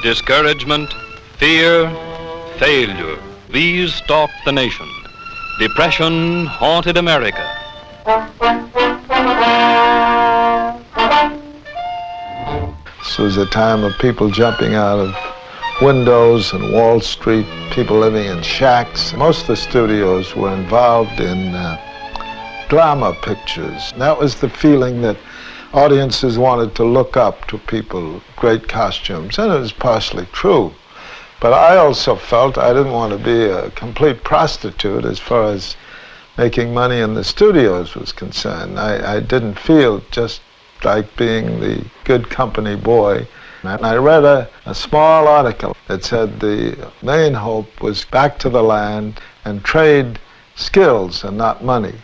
Discouragement, fear, failure, these stalked the nation. Depression haunted America. This was a time of people jumping out of windows and Wall Street, people living in shacks. Most of the studios were involved in drama pictures. That was the feeling that audiences wanted to look up to people, great costumes, and it was partially true. But I also felt I didn't want to be a complete prostitute as far as making money in the studios was concerned. I didn't feel just like being the good company boy. And I read a small article that said the main hope was back to the land and trade skills and not money.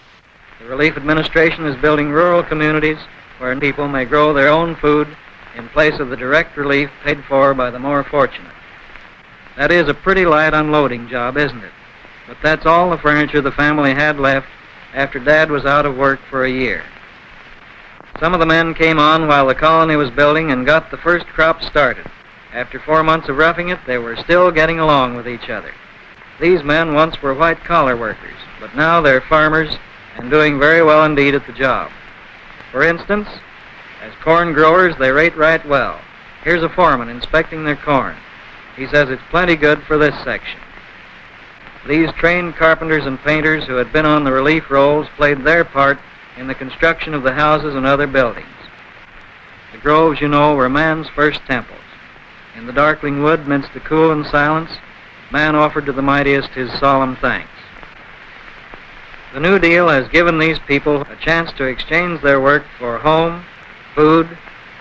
The Relief Administration is building rural communities where people may grow their own food in place of the direct relief paid for by the more fortunate. That is a pretty light unloading job, isn't it? But that's all the furniture the family had left after Dad was out of work for a year. Some of the men came on while the colony was building and got the first crop started. After 4 months of roughing it, they were still getting along with each other. These men once were white-collar workers, but now they're farmers and doing very well indeed at the job. For instance, as corn growers, they rate right well. Here's a foreman inspecting their corn. He says it's plenty good for this section. These trained carpenters and painters who had been on the relief rolls played their part in the construction of the houses and other buildings. The groves, you know, were man's first temples. In the darkling wood, midst the cool and silence, man offered to the mightiest his solemn thanks. The New Deal has given these people a chance to exchange their work for home, food,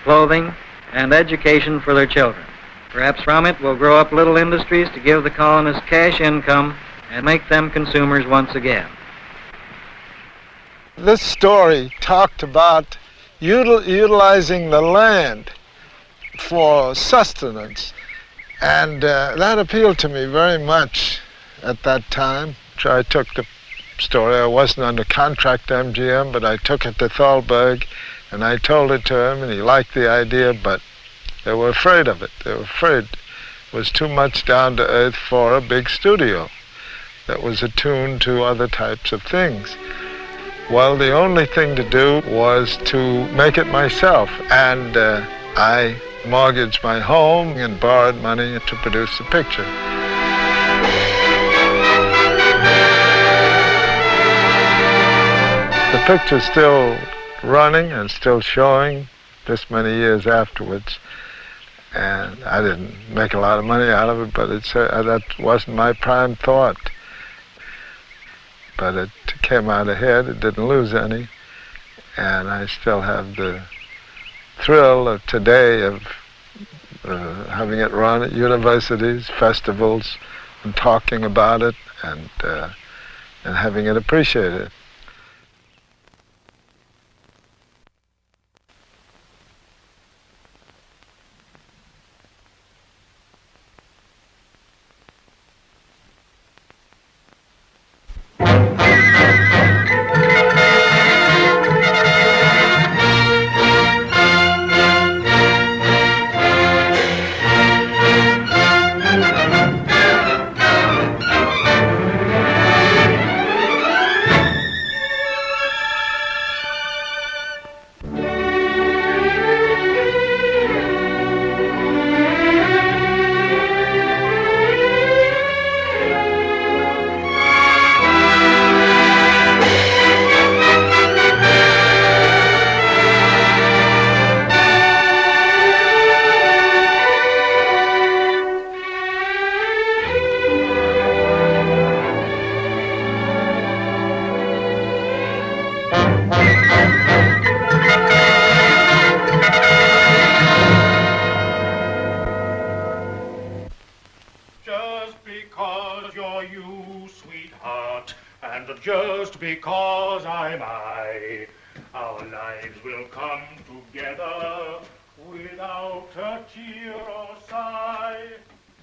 clothing, and education for their children. Perhaps from it will grow up little industries to give the colonists cash income and make them consumers once again. This story talked about utilizing the land for sustenance, and that appealed to me very much at that time. So I took the story. I wasn't under contract to MGM, but I took it to Thalberg, and I told it to him, and he liked the idea, but they were afraid of it. They were afraid it was too much down to earth for a big studio that was attuned to other types of things. Well, the only thing to do was to make it myself, and I mortgaged my home and borrowed money to produce the picture. The picture's still running and still showing this many years afterwards, and I didn't make a lot of money out of it, but that wasn't my prime thought. But it came out ahead, it didn't lose any, and I still have the thrill of today of having it run at universities, festivals, and talking about it, and having it appreciated. Just because I'm I, our lives will come together without a tear or sigh.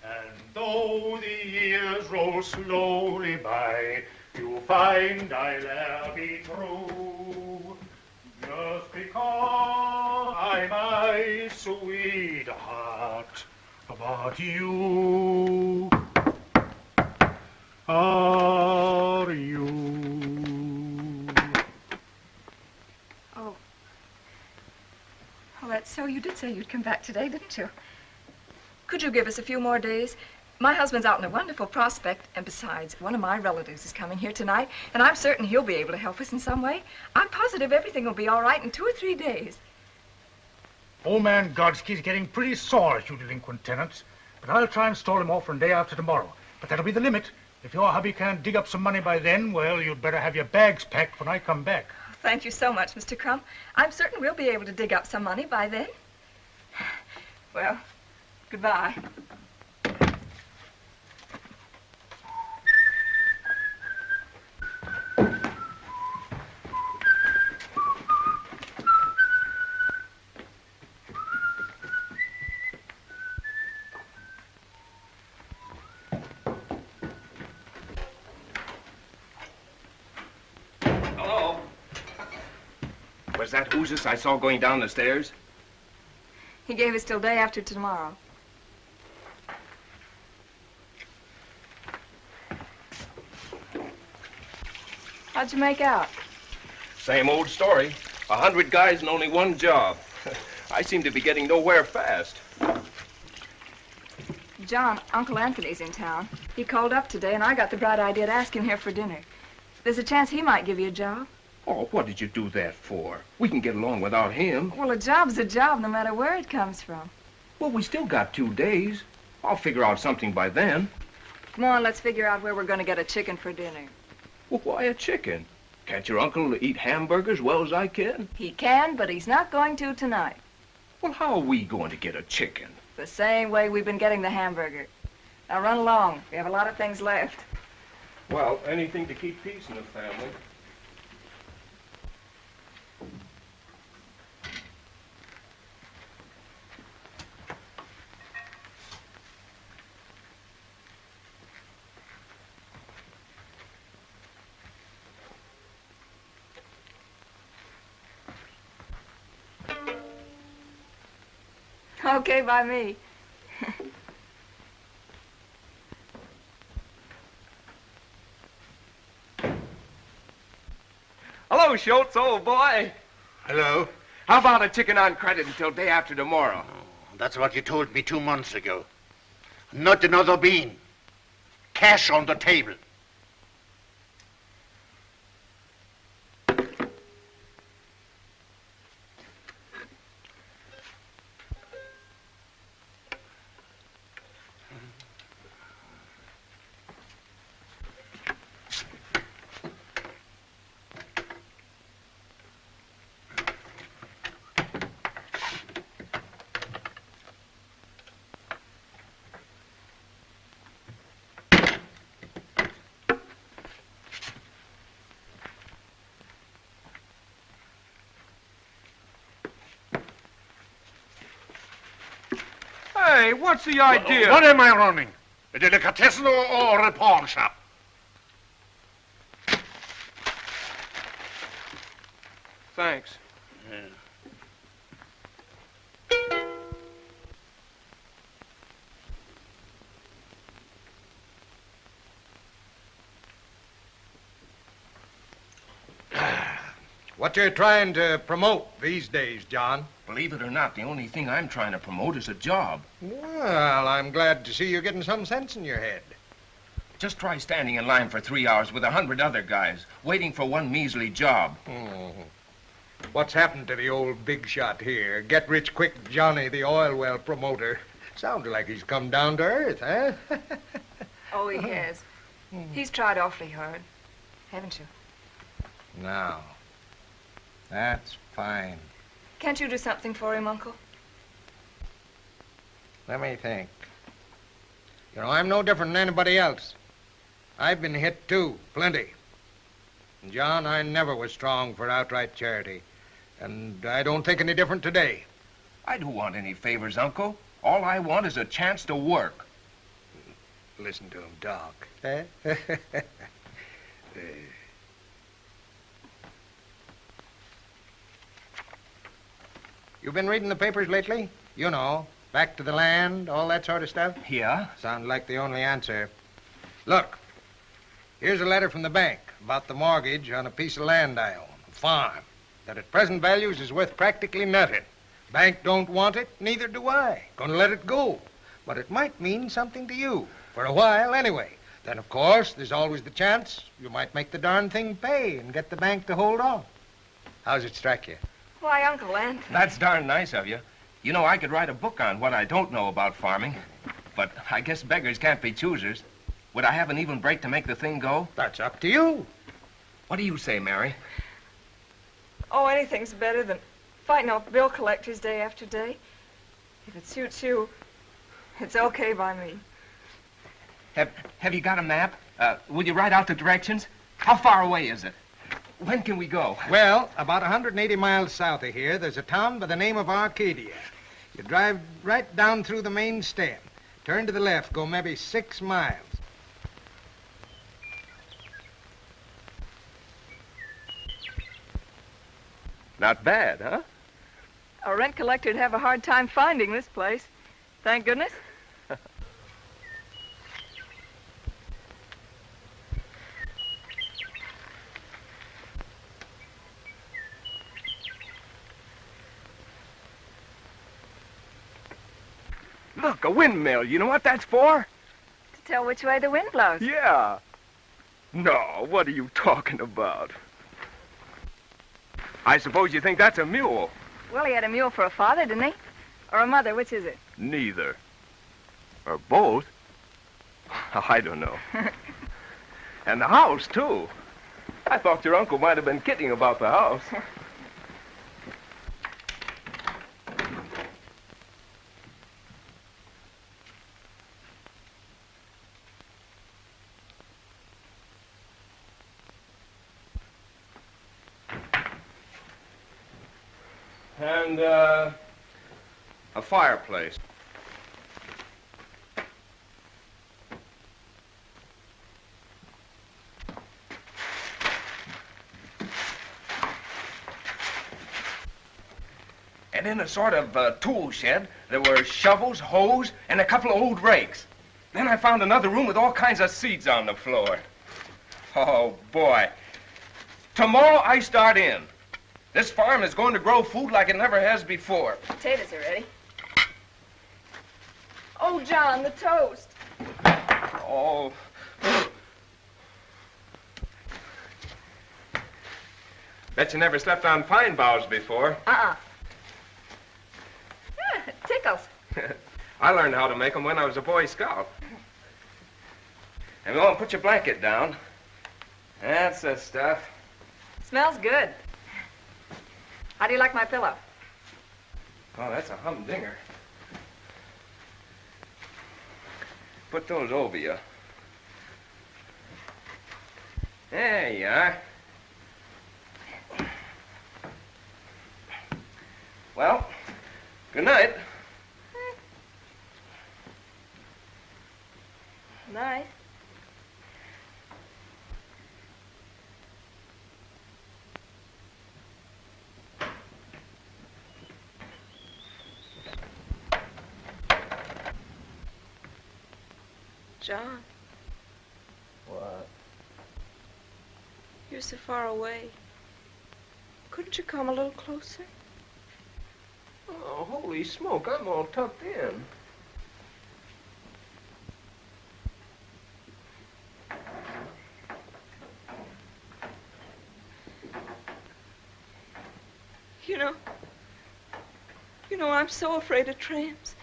And though the years roll slowly by, you'll find I'll ever be true. Just because I'm my sweetheart, But you are you. Oh. Oh, that's so. You did say you'd come back today, didn't you? Could you give us a few more days? My husband's out in a wonderful prospect, and besides, one of my relatives is coming here tonight, and I'm certain he'll be able to help us in some way. I'm positive everything will be all right in 2 or 3 days. Old man Godsky's getting pretty sore at you delinquent tenants, but I'll try and stall him off for a day after tomorrow. But that'll be the limit. If your hubby can't dig up some money by then, well, you'd better have your bags packed when I come back. Thank you so much, Mr. Crump. I'm certain we'll be able to dig up some money by then. Well, goodbye. Was that Oozes I saw going down the stairs? He gave us till day after tomorrow. How'd you make out? Same old story. 100 guys and only one job. I seem to be getting nowhere fast. John, Uncle Anthony's in town. He called up today, and I got the bright idea to ask him here for dinner. There's a chance he might give you a job. Oh, what did you do that for? We can get along without him. Well, a job's a job, no matter where it comes from. Well, we still got 2 days. I'll figure out something by then. Come on, let's figure out where we're going to get a chicken for dinner. Well, why a chicken? Can't your uncle eat hamburgers well as I can? He can, but he's not going to tonight. Well, how are we going to get a chicken? The same way we've been getting the hamburger. Now run along. We have a lot of things left. Well, anything to keep peace in the family. Okay, by me. Hello, Schultz, old boy. Hello. How about a chicken on credit until day after tomorrow? That's what you told me 2 months ago. Not another bean. Cash on the table. Hey, what's the idea? What am I running? A delicatessen or a pawn shop? Thanks. What you trying to promote these days, John? Believe it or not, the only thing I'm trying to promote is a job. Well, I'm glad to see you're getting some sense in your head. Just try standing in line for 3 hours with 100 other guys, waiting for one measly job. What's happened to the old big shot here? Get-rich-quick Johnny, the oil well promoter. Sounded like he's come down to earth, eh? Oh, he has. He's tried awfully hard. Haven't you? Now, that's fine. Can't you do something for him, Uncle? Let me think. You know, I'm no different than anybody else. I've been hit, too, plenty. And John, I never was strong for outright charity. And I don't think any different today. I don't want any favors, Uncle. All I want is a chance to work. Listen to him talk. Eh? You been reading the papers lately? You know, Back to the land, all that sort of stuff? Yeah? Sounds like the only answer. Look, here's a letter from the bank about the mortgage on a piece of land I own, a farm, that at present values is worth practically nothing. Bank don't want it, neither do I. Gonna let it go. But it might mean something to you, for a while anyway. Then, of course, there's always the chance you might make the darn thing pay and get the bank to hold on. How's it strike you? Why, Uncle Ant. That's darn nice of you. You know, I could write a book on what I don't know about farming. But I guess beggars can't be choosers. Would I have an even break to make the thing go? That's up to you. What do you say, Mary? Oh, anything's better than fighting off bill collectors day after day. If it suits you, it's okay by me. Have you got a map? Will you write out the directions? How far away is it? When can we go? Well, about 180 miles south of here, there's a town by the name of Arcadia. You drive right down through the main stem. Turn to the left, go maybe 6 miles. Not bad, huh? A rent collector'd have a hard time finding this place. Thank goodness. Look, a windmill. You know what that's for? To tell which way the wind blows. Yeah. No, what are you talking about? I suppose you think that's a mule. Well, he had a mule for a father, didn't he? Or a mother, which is it? Neither. Or both. I don't know. And the house, too. I thought your uncle might have been kidding about the house. And, a fireplace. And in a sort of tool shed, there were shovels, hoes, and a couple of old rakes. Then I found another room with all kinds of seeds on the floor. Oh, boy. Tomorrow I start in. This farm is going to grow food like it never has before. Potatoes are ready. Oh, John, the toast. Oh. Bet you never slept on pine boughs before. Yeah, it tickles. I learned how to make them when I was a Boy Scout. And go and put your blanket down. That's the stuff. Smells good. How do you like my pillow? Oh, that's a humdinger. Put those over you. There you are. Well, good night. Nice. John, What? you're so far away. Couldn't you come a little closer? Oh, holy smoke, I'm all tucked in. You know, I'm so afraid of tramps.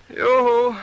Yoo-hoo.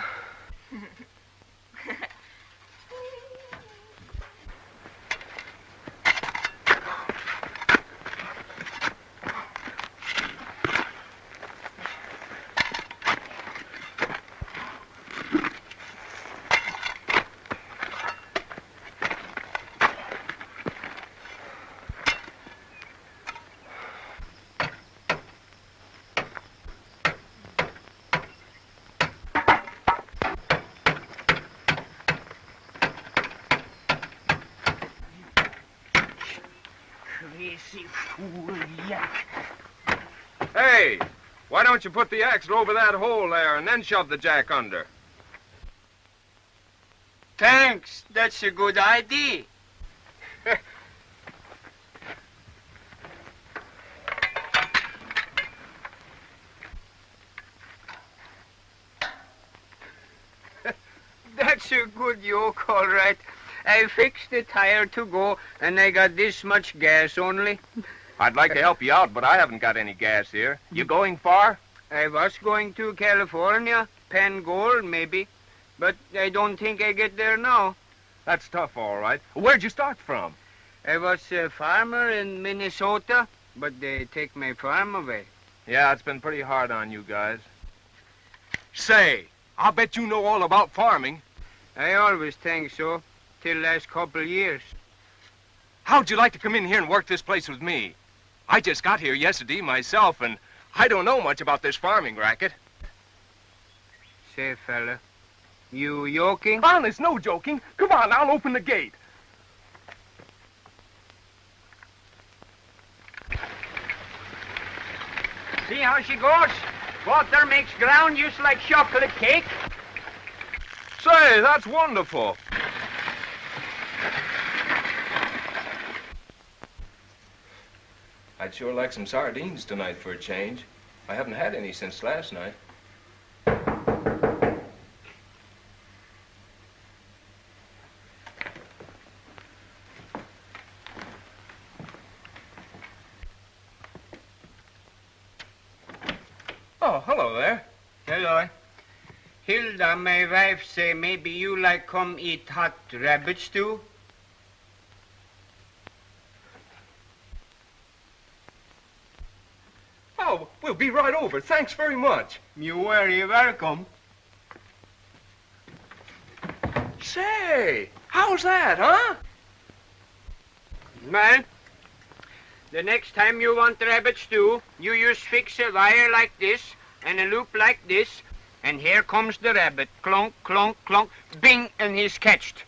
you fool yak. Hey, why don't you put the axle over that hole there and then shove the jack under? Thanks. That's a good idea. That's a good yoke, all right. I fixed the tire to go, and I got this much gas only. I'd like to help you out, but I haven't got any gas here. You going far? I was going to California, Penn Gold, maybe. But I don't think I get there now. That's tough, all right. Where'd you start from? I was a farmer in Minnesota, but they take my farm away. Yeah, it's been pretty hard on you guys. Say, I'll bet you know all about farming. I always think so, till last couple years. How'd you like to come in here and work this place with me? I just got here yesterday myself, and I don't know much about this farming racket. Say, fella, you joking? Honest, no joking. Come on, I'll open the gate. See how she goes? Water makes ground just like chocolate cake. Say, that's wonderful. I'd sure like some sardines tonight for a change. I haven't had any since last night. Oh, hello there. Hello. Hilda, my wife, say maybe you like come eat hot rabbit stew? Oh, we'll be right over. Thanks very much. You're very welcome. Say, how's that, huh? Well, the next time you want rabbit stew, you just fix a wire like this and a loop like this, and here comes the rabbit. Clunk, clunk, clunk, bing, and he's catched.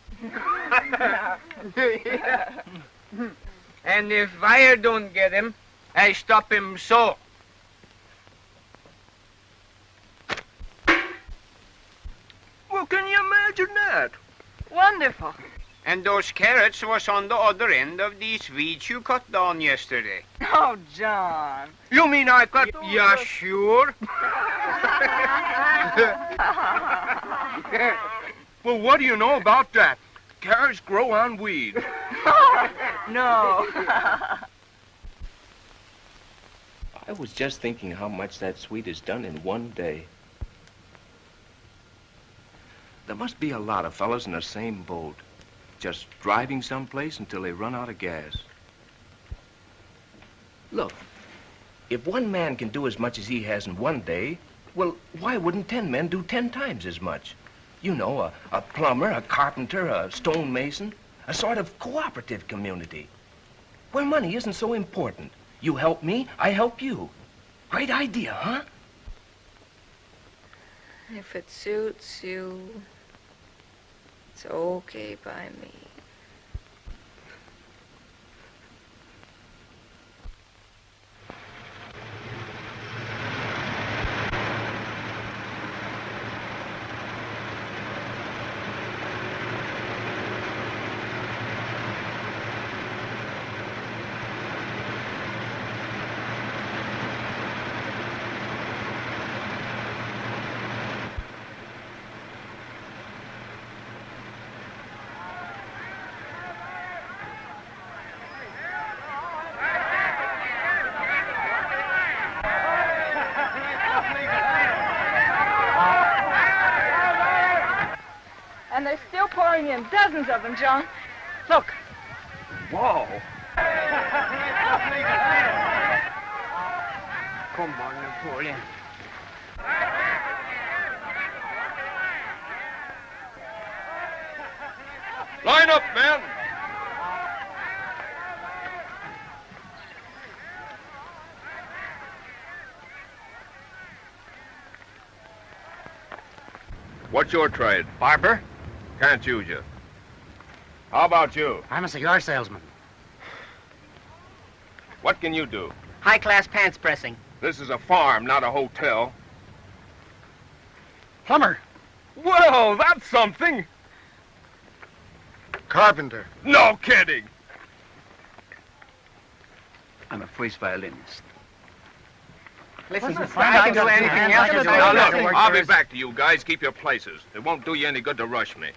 And if wire don't get him, I stop him so. Well, can you imagine that? Wonderful. And those carrots was on the other end of these weeds you cut down yesterday. Oh, John. You mean I cut? Yeah, sure. Well, what do you know about that? Carrots grow on weeds. No. I was just thinking how much that sweet is done in one day. There must be a lot of fellas in the same boat, just driving someplace until they run out of gas. Look, if one man can do as much as he has in one day, well, why wouldn't 10 men do 10 times as much? You know, a plumber, a carpenter, a stonemason, a sort of cooperative community, where money isn't so important. You help me, I help you. Great idea, huh? If it suits you, it's okay by me. And they're still pouring in, dozens of them, John. Look. Whoa. Come on, Napoleon. Line up, men. What's your trade? Barber? Can't use you. How about you? I'm a cigar salesman. What can you do? High-class pants pressing. This is a farm, not a hotel. Plumber. Well, that's something. Carpenter. No kidding. I'm a first violinist. Listen, What's I can do anything else. Now, look, I'll be back to you guys. Keep your places. It won't do you any good to rush me.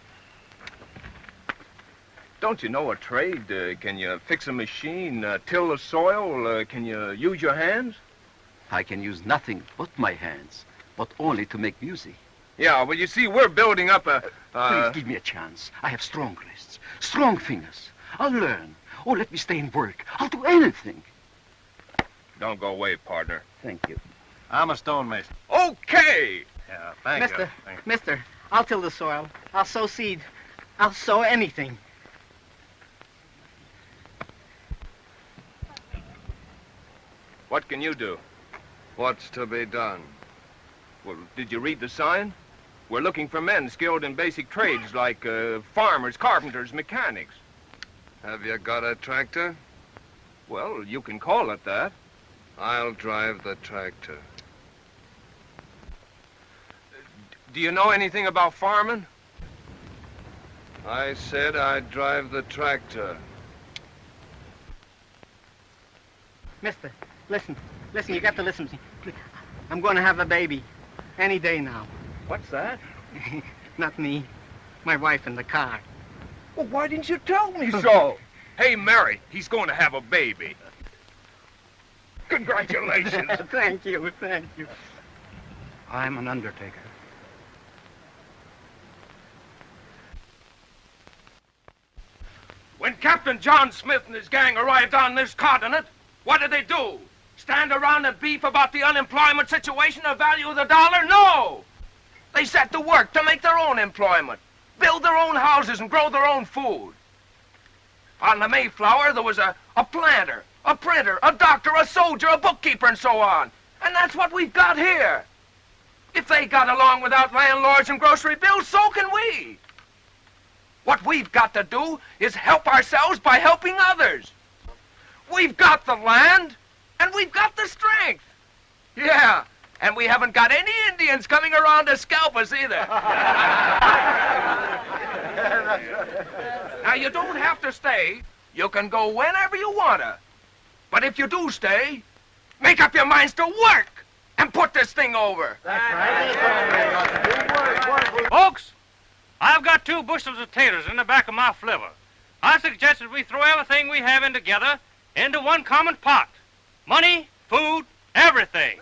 Don't you know a trade? Can you fix a machine, till the soil? Can you use your hands? I can use nothing but my hands, but only to make music. Yeah, well, you see, we're building up a... Please give me a chance. I have strong wrists, strong fingers. I'll learn. Oh, let me stay and work. I'll do anything. Don't go away, partner. Thank you. I'm a stonemason. Okay! Yeah, thank you. Mister, I'll till the soil. I'll sow seed. I'll sow anything. What can you do? What's to be done? Well, did you read the sign? We're looking for men skilled in basic trades like farmers, carpenters, mechanics. Have you got a tractor? Well, you can call it that. I'll drive the tractor. Do you know anything about farming? I said I'd drive the tractor. Mister, listen, you got to listen to me. I'm going to have a baby any day now. What's that? Not me, my wife in the car. Well, why didn't you tell me so? Hey, Mary, he's going to have a baby. Congratulations. Thank you. I'm an undertaker. When Captain John Smith and his gang arrived on this continent, what did they do? Stand around and beef about the unemployment situation or value of the dollar? No! They set to work to make their own employment, build their own houses and grow their own food. On the Mayflower, there was a planter, a printer, a doctor, a soldier, a bookkeeper, and so on. And that's what we've got here. If they got along without landlords and grocery bills, so can we. What we've got to do is help ourselves by helping others. We've got the land, and we've got the strength. Yeah, and we haven't got any Indians coming around to scalp us either. Now, you don't have to stay. You can go whenever you want to. But if you do stay, make up your minds to work and put this thing over. Folks, I've got 2 bushels of taters in the back of my flivver. I suggest that we throw everything we have in together into one common pot. Money, food, everything.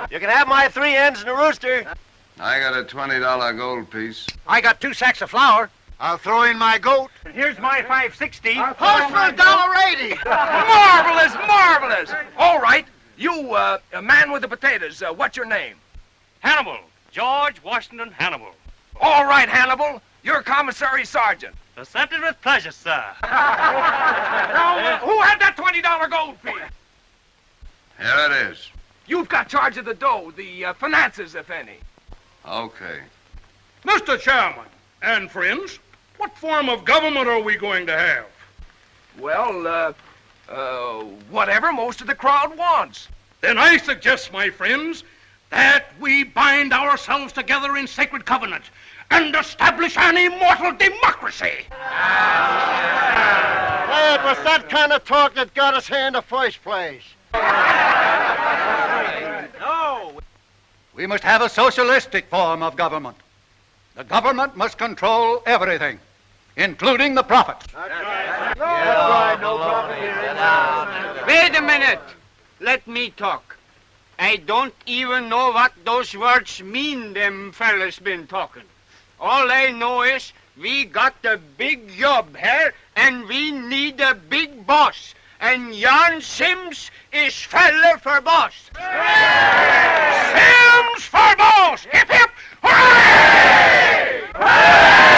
You can have my 3 hens and a rooster. I got a $20 gold piece. I got 2 sacks of flour. I'll throw in my goat. And here's my 560. Post for $1.80. Marvelous, marvelous. All right, you, a man with the potatoes, what's your name? Hannibal. George Washington Hannibal. All right, Hannibal, you're commissary sergeant. Accepted with pleasure, sir. Now, who had that $20 gold piece? Here it is. You've got charge of the dough, the finances, if any. Okay. Mr. Chairman and friends, what form of government are we going to have? Well, whatever most of the crowd wants. Then I suggest, my friends, that we bind ourselves together in sacred covenant and establish an immortal democracy. Hey, it was that kind of talk that got us here in the first place. No. We must have a socialistic form of government. The government must control everything, including the profits. That's right, no profit here. Wait a minute. Let me talk. I don't even know what those words mean them fellas been talking. All I know is we got a big job here, and we need a big boss. And Jan Sims is fella for boss. Sims for boss! Hip, hip! Hooray! Hooray!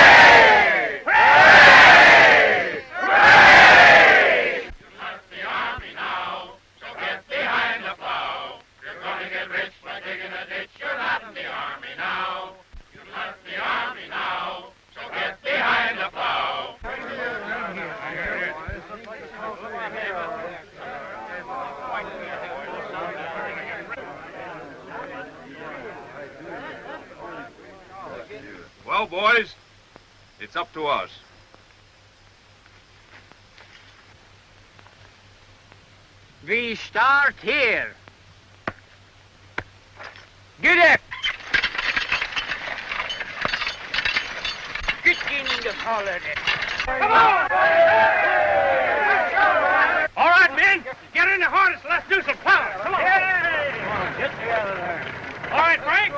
Hooray! Hooray! You left the army now, so get behind the plow. You're gonna get rich by digging a ditch. You're not in the army now. You left the army now, so get behind the plow. Well, boys, it's up to us. We start here. Get up! Get in the collar. Come on! All right, men, get in the harness. Let's do some plowing. Come on. Get together there. All right, Frank.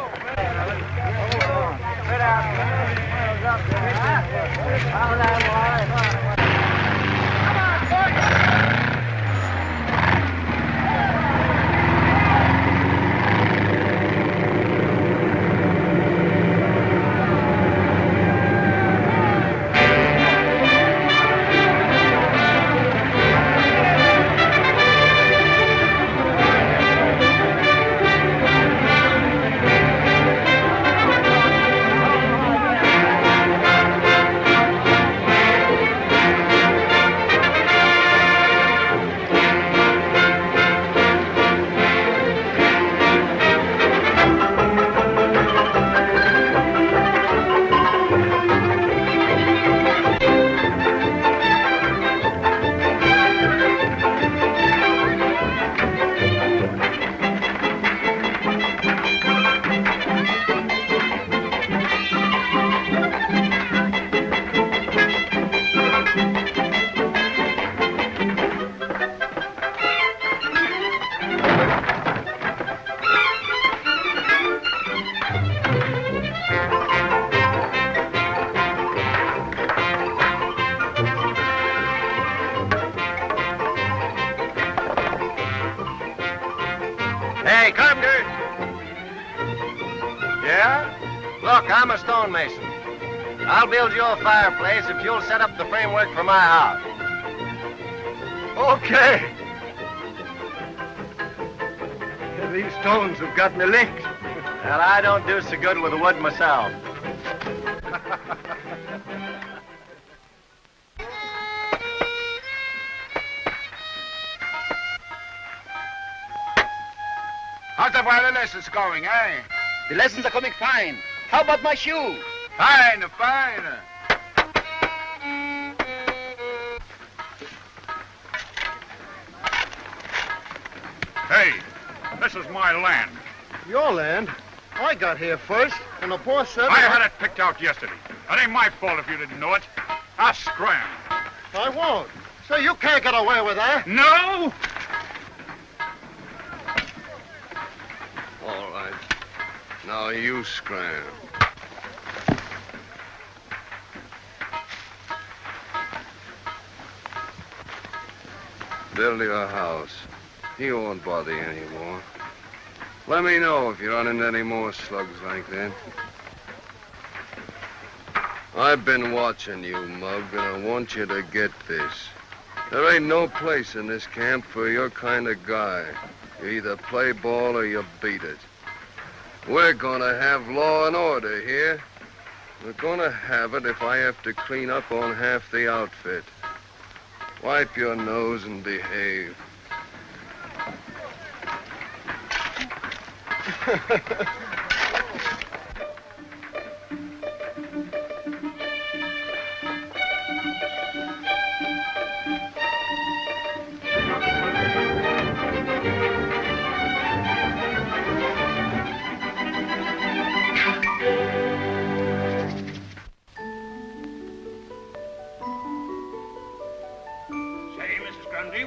Hey, carpenter! Yeah? Look, I'm a stonemason. I'll build you a fireplace if you'll set up the framework for my house. Okay. These stones have got me licked. Well, I don't do so good with the wood myself. How's the lessons going, eh? The lessons are coming fine. How about my shoe? Fine, fine. Hey, this is my land. Your land? I got here first, and the boss said... I had it picked out yesterday. It ain't my fault if you didn't know it. I scram. I won't. So you can't get away with that. No! All right. Now you scram. Build your house. He won't bother you anymore. Let me know if you run into any more slugs like that. I've been watching you, Mug, and I want you to get this. There ain't no place in this camp for your kind of guy. You either play ball or you beat it. We're gonna have law and order here. We're gonna have it if I have to clean up on half the outfit. Wipe your nose and behave.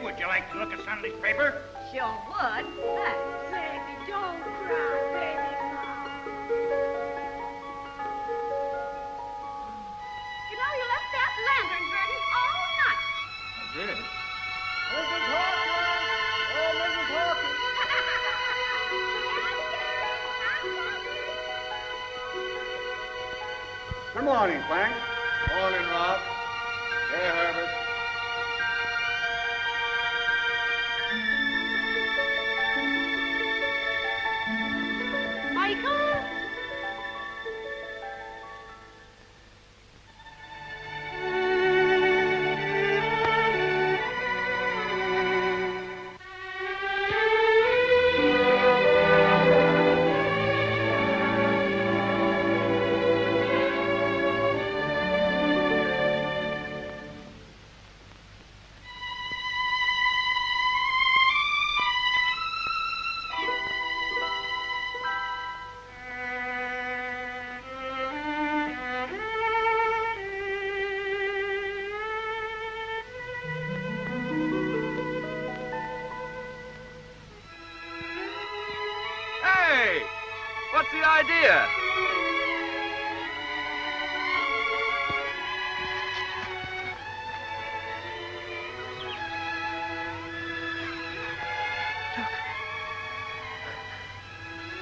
Would you like to look at Sunday's paper? Sure would. Hey, baby, don't cry, baby. You know, you left that lantern burning all night. I did. Mrs. Hawkins! Oh, Mrs. Hawkins! Good morning, Frank. Morning, Rob. Hey, Herbert. Michael? What's the idea?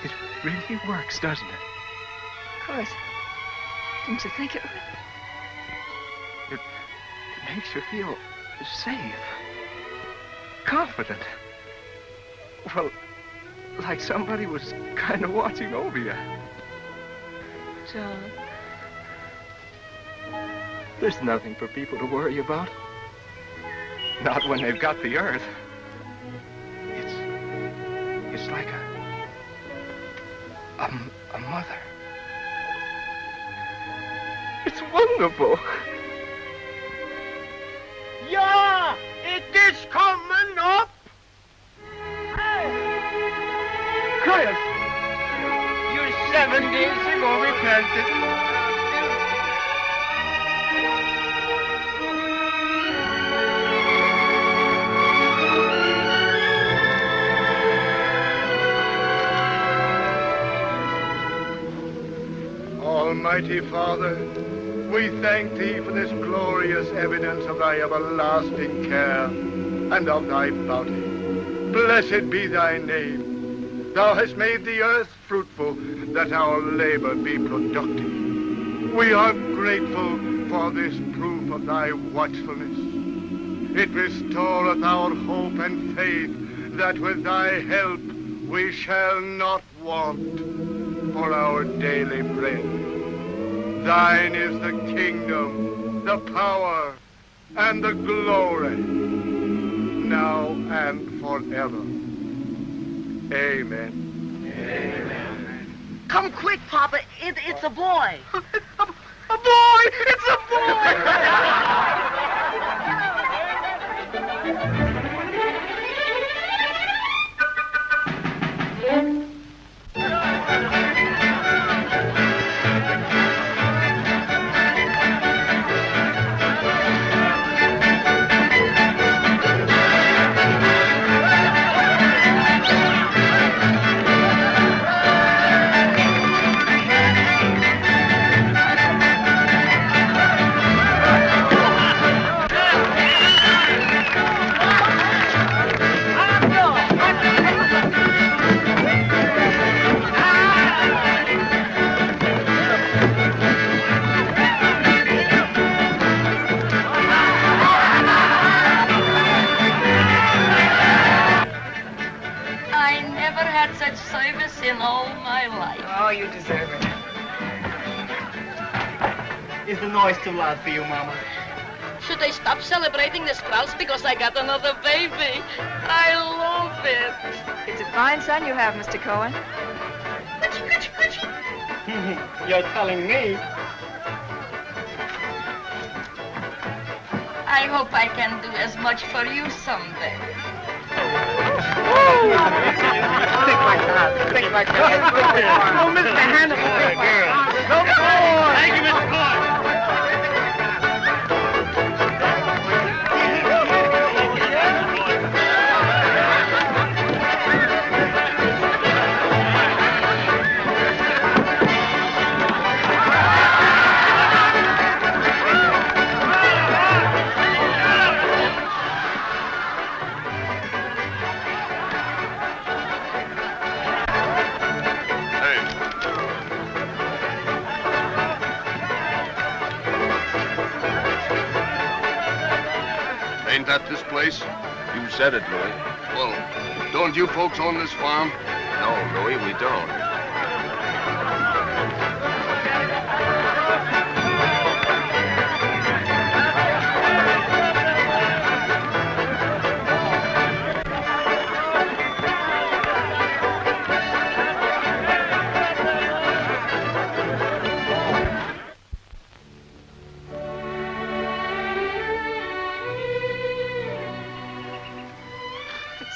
It really works, doesn't it? Of course. Didn't you think it would? It makes you feel safe, confident. Well, like somebody was kind of watching over you. John. There's nothing for people to worry about. Not when they've got the earth. It's like a mother. It's wonderful. Yeah, it is coming up. Chris! You 7 days ago repented. Almighty Father, we thank Thee for this glorious evidence of Thy everlasting care and of Thy bounty. Blessed be Thy name. Thou hast made the earth fruitful, that our labor be productive. We are grateful for this proof of Thy watchfulness. It restoreth our hope and faith that with Thy help we shall not want for our daily bread. Thine is the kingdom, the power, and the glory, now and forever. Amen. Amen. Come quick, Papa. It's a boy. A boy! It's a boy! I never had such service in all my life. Oh, you deserve it. Is the noise too loud for you, Mama? Should I stop celebrating this Strauss because I got another baby? I love it. It's a fine son you have, Mr. Cohen. You're telling me. I hope I can do as much for you someday. Think like that. Think like that. Oh, Mr. Hannibal. Thank you, Mr. Cohen. Ain't that this place? You said it, Louis. Well, don't you folks own this farm? No, Louis, we don't.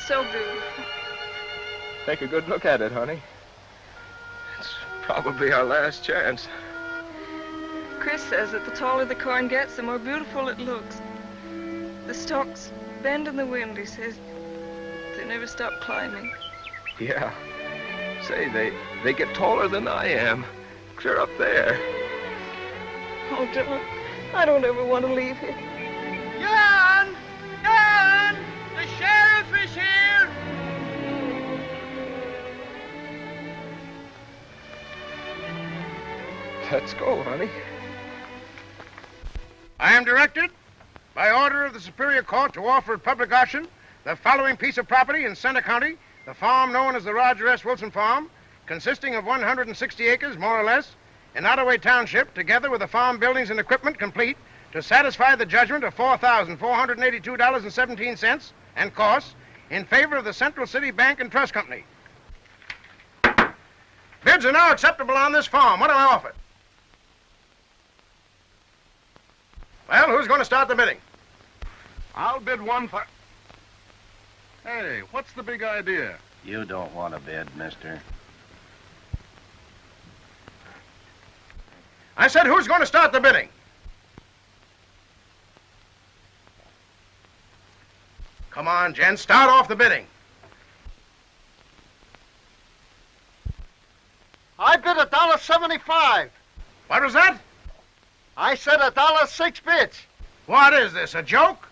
So beautiful. Take a good look at it, honey. It's probably our last chance. Chris says that the taller the corn gets, the more beautiful it looks. The stalks bend in the wind, he says. They never stop climbing. Yeah. Say, they get taller than I am. Clear up there. Oh, John, I don't ever want to leave here. John! John! The sheriff is here! Let's go, honey. I am directed, by order of the Superior Court, to offer at public auction the following piece of property in Center County, the farm known as the Roger S. Wilson Farm, consisting of 160 acres, more or less, in Ottaway Township, together with the farm buildings and equipment complete, to satisfy the judgment of $4,482.17 and costs in favor of the Central City Bank and Trust Company. Bids are now acceptable on this farm. What do I offer? Well, who's going to start the bidding? I'll bid one for... Hey, what's the big idea? You don't want to bid, mister. I said, who's going to start the bidding? Come on, gents, start off the bidding. I bid $1.75. What was that? I said $1.06 bids. What is this, a joke?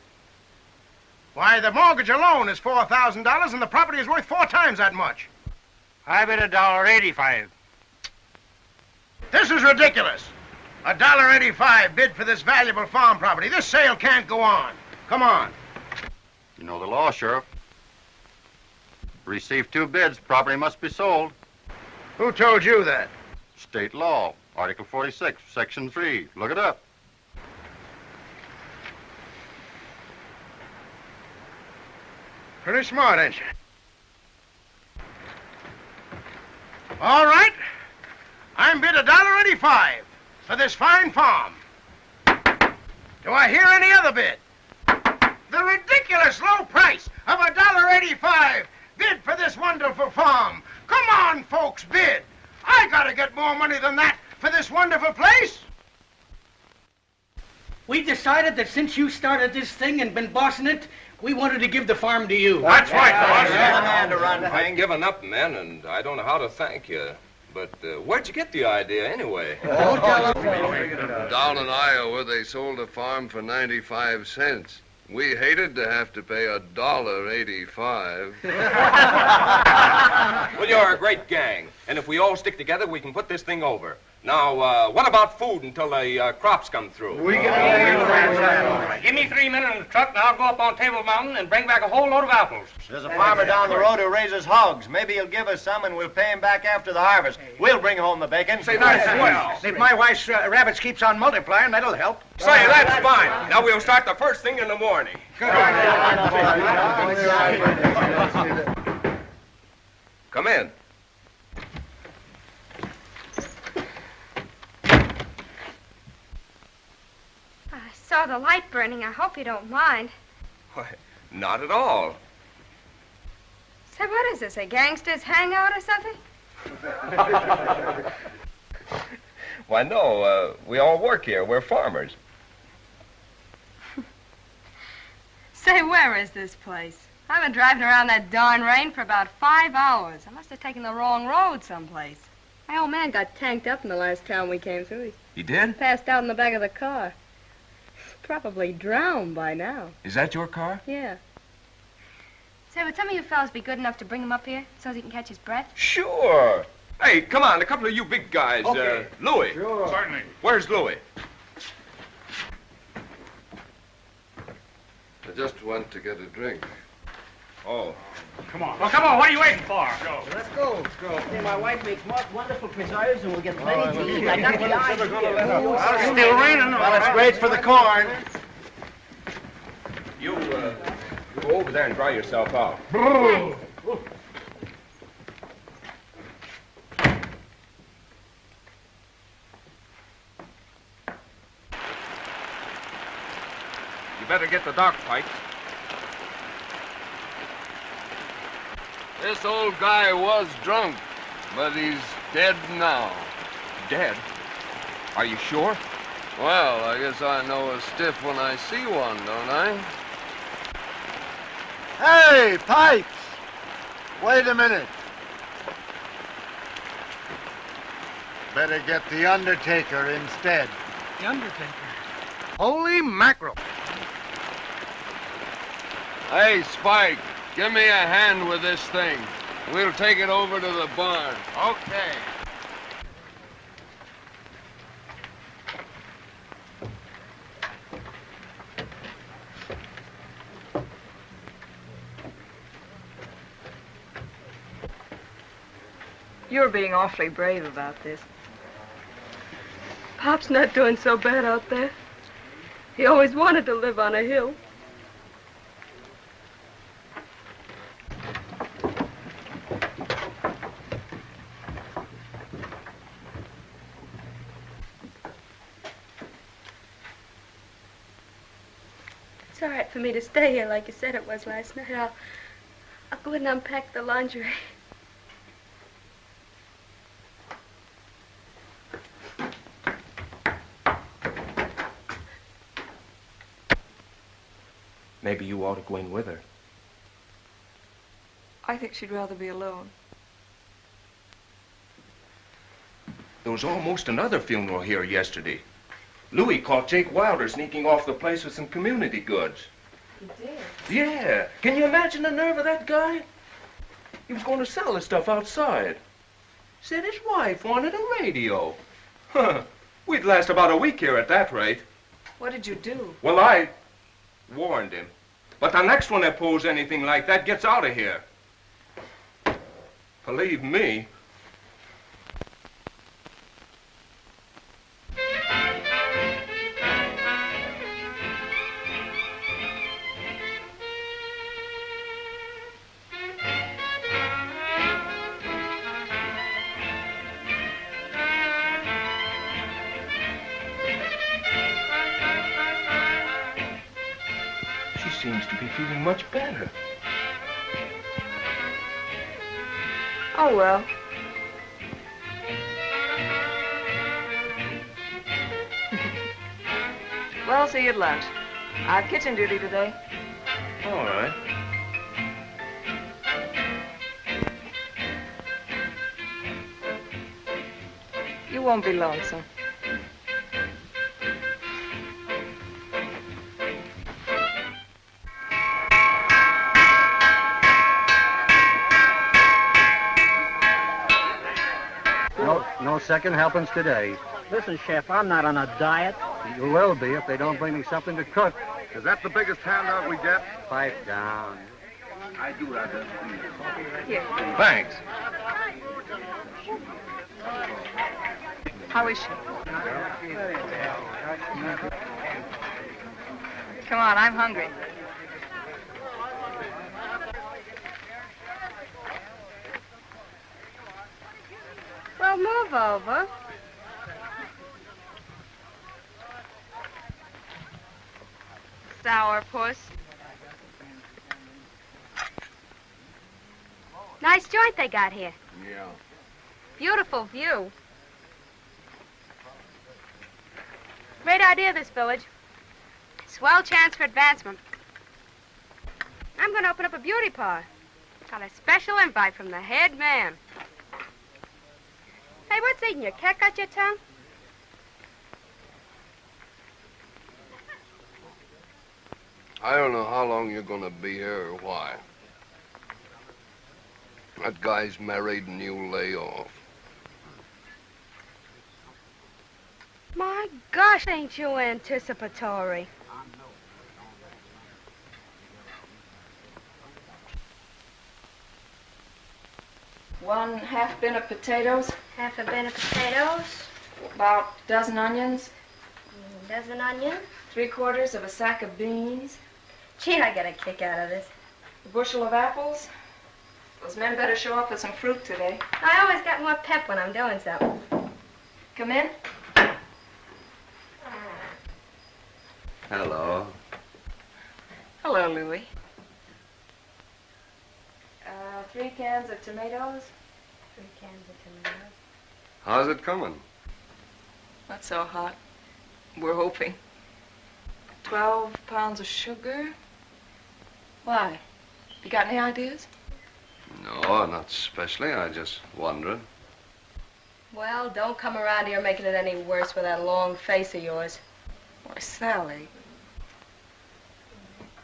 Why, the mortgage alone is $4,000 and the property is worth 4 times that much. I bid $1.85. This is ridiculous. $1.85 bid for this valuable farm property. This sale can't go on. Come on. You know the law, Sheriff. Receive 2 bids, property must be sold. Who told you that? State law, Article 46, Section 3. Look it up. Pretty smart, ain't you? All right. I'm bid $1.85 for this fine farm. Do I hear any other bid? The ridiculous low price of $1.85 bid for this wonderful farm. Come on, folks, bid. I gotta get more money than that for this wonderful place. We decided that since you started this thing and been bossing it, we wanted to give the farm to you. That's right, boss. I've given up, men, and I don't know how to thank you. But where'd you get the idea, anyway? Down in Iowa, they sold a farm for 95 cents. We hated to have to pay $1.85. Well, you're a great gang, and if we all stick together, we can put this thing over. Now, what about food until the crops come through? Give me 3 minutes in the truck, and I'll go up on Table Mountain and bring back a whole load of apples. There's a farmer down the road who raises hogs. Maybe he'll give us some, and we'll pay him back after the harvest. We'll bring home the bacon. Say, that's swell. If my wife's rabbits keeps on multiplying, that'll help. Say, that's fine. Now we'll start the first thing in the morning. Come in. I saw the light burning. I hope you don't mind. Why, not at all. Say, what is this, a gangster's hangout or something? Why, no, we all work here. We're farmers. Say, where is this place? I've been driving around that darn rain for about 5 hours. I must have taken the wrong road someplace. My old man got tanked up in the last town we came through. He did? Passed out in the back of the car. He's probably drowned by now. Is that your car? Yeah. Say, would some of you fellas be good enough to bring him up here so he can catch his breath? Sure. Hey, come on, a couple of you big guys. Okay. Louis. Sure. Certainly. Where's Louis? I just went to get a drink. Oh. Come on. Well, come on, what are you waiting for? Go. Let's go. Let's go. Hey, my wife makes wonderful preserves, and we'll get plenty to eat. I got the eyes here. It's still raining. Well, it's great for the corn. You go over there and dry yourself out. You better get the dog pipes. This old guy was drunk, but he's dead now. Dead? Are you sure? Well, I guess I know a stiff when I see one, don't I? Hey, Pipes! Wait a minute. Better get the undertaker instead. The Undertaker. Holy mackerel. Hey, Spike, give me a hand with this thing. We'll take it over to the barn. Okay. You're being awfully brave about this. Pop's not doing so bad out there. He always wanted to live on a hill. It's all right for me to stay here like you said it was last night. I'll go in and unpack the laundry. Maybe you ought to go in with her. I think she'd rather be alone. There was almost another funeral here yesterday. Louis caught Jake Wilder sneaking off the place with some community goods. He did? Yeah. Can you imagine the nerve of that guy? He was going to sell the stuff outside. Said his wife wanted a radio. Huh. We'd last about a week here at that rate. What did you do? Well, I warned him. But the next one that pulls anything like that gets out of here. Believe me. Seems to be feeling much better. Oh, well. Well, see you at lunch. I have kitchen duty today. All right. You won't be lonesome. No second helpings today. Listen, Chef, I'm not on a diet. You will be if they don't bring me something to cook. Is that the biggest handout we get? Pipe down. I do rather. Here. Thanks. How is she? Come on, I'm hungry. Well, move over. Sourpuss. Nice joint they got here. Yeah. Beautiful view. Great idea, this village. Swell chance for advancement. I'm going to open up a beauty parlor. Got a special invite from the head man. Hey, what's eating you? Cat got your tongue? I don't know how long you're gonna be here or why. That guy's married and you lay off. My gosh, ain't you anticipatory? One half bin of potatoes. Half a bin of potatoes. About a dozen onions. A dozen onions. 3/4 of a sack of beans. Gee, I get a kick out of this. A bushel of apples. Those men better show up with some fruit today. I always got more pep when I'm doing something. Come in. Hello. Hello, Louis. 3 cans of tomatoes. 3 cans of tomatoes. How's it coming? Not so hot. We're hoping. 12 pounds of sugar. Why? You got any ideas? No, not especially. I just wondered. Well, don't come around here making it any worse with that long face of yours. Why, Sally.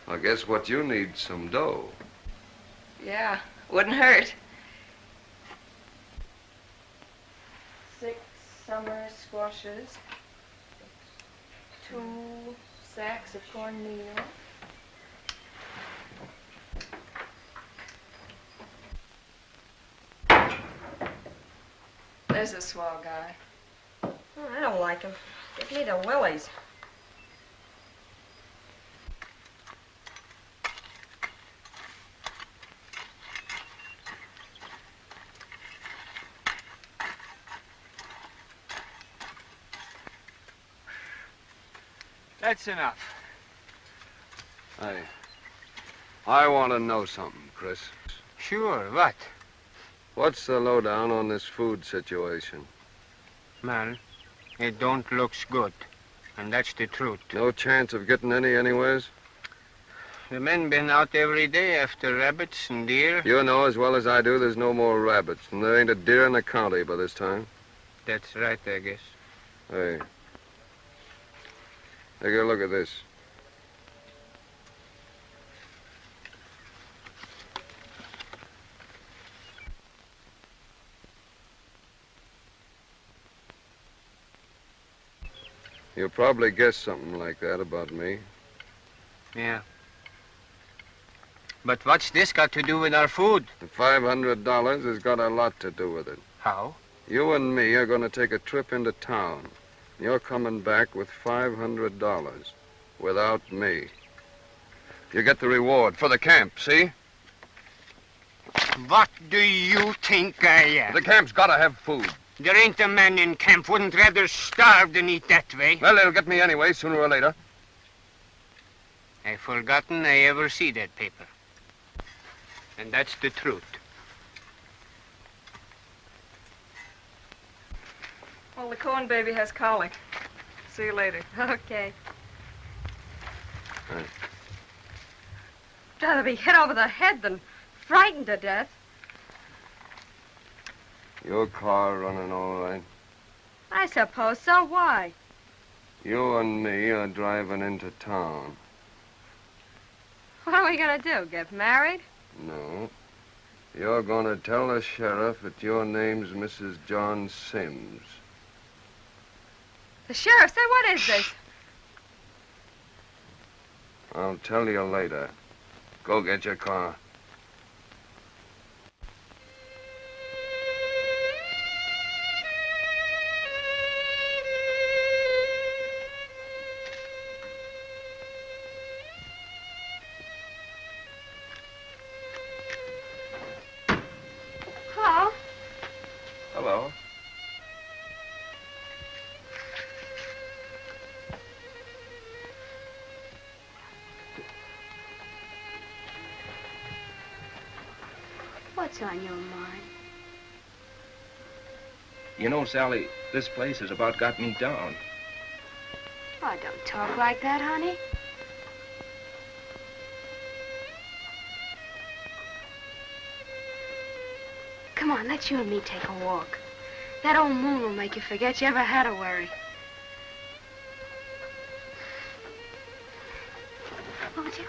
I guess what you need some dough. Yeah, wouldn't hurt. 6 summer squashes. 2 sacks of cornmeal. There's a swell guy. Oh, I don't like him. Give me the willies. That's enough. Hey, I want to know something, Chris. Sure, what? What's the lowdown on this food situation? Well, it don't looks good. And that's the truth. No chance of getting any anyways? The men been out every day after rabbits and deer. You know as well as I do there's no more rabbits, and there ain't a deer in the county by this time. That's right, I guess. Hey. Take a look at this. You'll probably guess something like that about me. Yeah. But what's this got to do with our food? The $500 has got a lot to do with it. How? You and me are going to take a trip into town. You're coming back with $500 without me. You get the reward for the camp, see? What do you think I am? The camp's got to have food. There ain't a man in camp wouldn't rather starve than eat that way. Well, it'll get me anyway, sooner or later. I forgotten I ever see that paper. And that's the truth. Well, the corn baby has colic. See you later. Okay. Right. I'd rather be hit over the head than frightened to death. Your car running all right? I suppose so. Why? You and me are driving into town. What are we gonna do? Get married? No. You're going to tell the sheriff that your name's Mrs. John Sims. The sheriff said, what is this? I'll tell you later. Go get your car. Hello? Hello. What's on your mind? You know, Sally, this place has about got me down. Oh, don't talk like that, honey. Come on, let you and me take a walk. That old moon will make you forget you ever had a worry. Won't you?